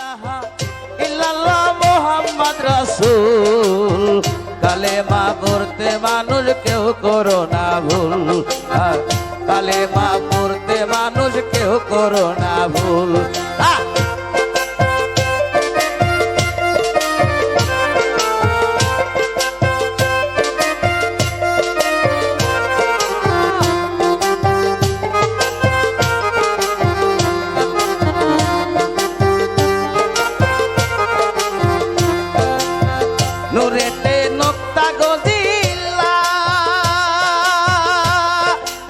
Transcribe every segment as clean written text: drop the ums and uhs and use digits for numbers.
ইলাহা ইল্লাল্লাহ মুহাম্মদ রাসূল কালেমা পড়তে মানুষ কেউ করো না ভুল কালেমা পড়তে মানুষ কেউ করো না ভুল নুরেতে নোক্তা গজিলা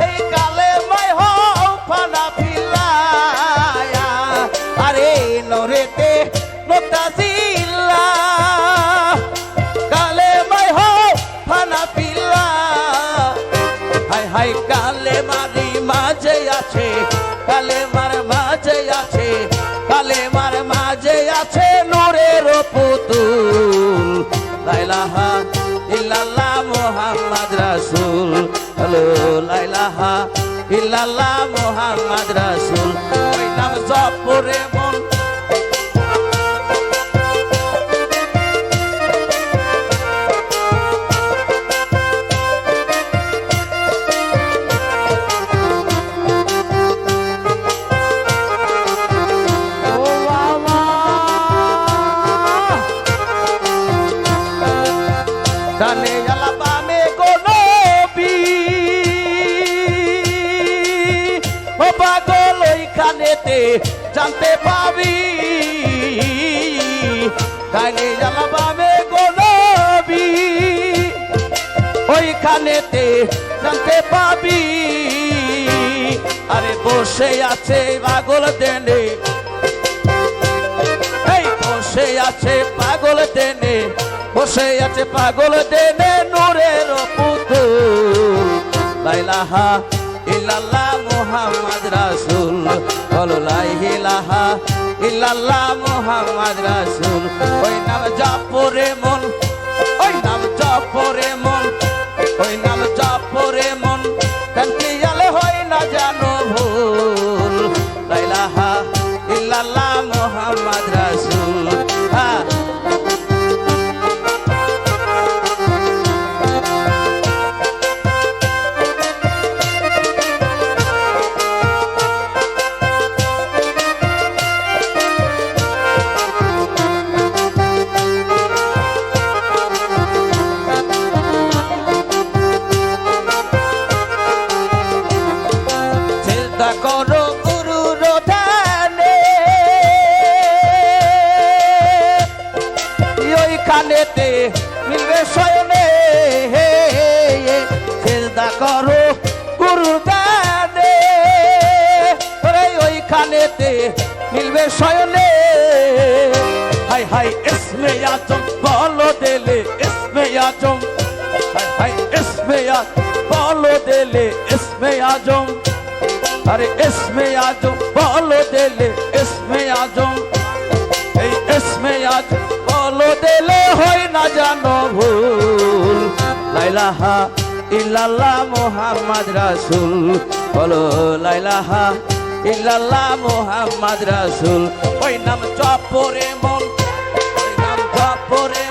এই কালেমায় হও ফানা ফিলায়া আরে নুরেতে নোক্তা জিলা কালেমায় হও ফানা ফিলা হাই হাই কালেমারি মাঝে আছে কালেমার মাঝে আছে কালেমার মাঝে আছে নূরের পুতুল লা ইলাহা ইল্লাল্লাহ মুহাম্মদ রাসূল হ্যালো লা ইলাহা ইল্লাল্লাহ মুহাম্মদ রাসূল ওই নাম জপ করে মন ডানে আলা বামে গো নবী ও পাগল ওইখানেতে জানতে পাবি ডানে আলা বামে গো নবী ওইখানেতে জানতে পাবি আরে বসে আছে পাগল দেনে এই বসে আছে পাগল দেনে বসে আছে পাগল দেনে নূরের পুতুল লা ইলাহা ইল্লাল্লাহ মুহাম্মদ রাসূল বলো লা ইলাহা ইল্লাল্লাহ মুহাম্মদ রাসূল ওই নাম জপরে মন ওই নাম জপরে মন ওই নাম জপরে মন কান্তি আলে হয় না জানো ভুল লা ইলাহা ইল্লাল্লাহ মুহাম্মদ রাসূল করো গুরুর ধ্যানে ওইখানেতে মিলবে শয়নে সিজদা করো গুরু ধ্যানে ওইখানেতে মিলবে শয়নে হাই হাই ইসমে আজম বলো দিলে ইসমে আজম হাই হাই ইসমে আজম বলো দিলে ইসমে আজম अरे इसमें आजम बोलो दिले इसमें आजम এই इसमें आजम बोलो दिले होई ना जानो भूल ला इलाहा इल्लल्लाह मुहम्मद रासूल बोलो ला इलाहा इल्लल्लाह मुहम्मद रासूल ওই নাম জপরে মন ওই নাম জপরে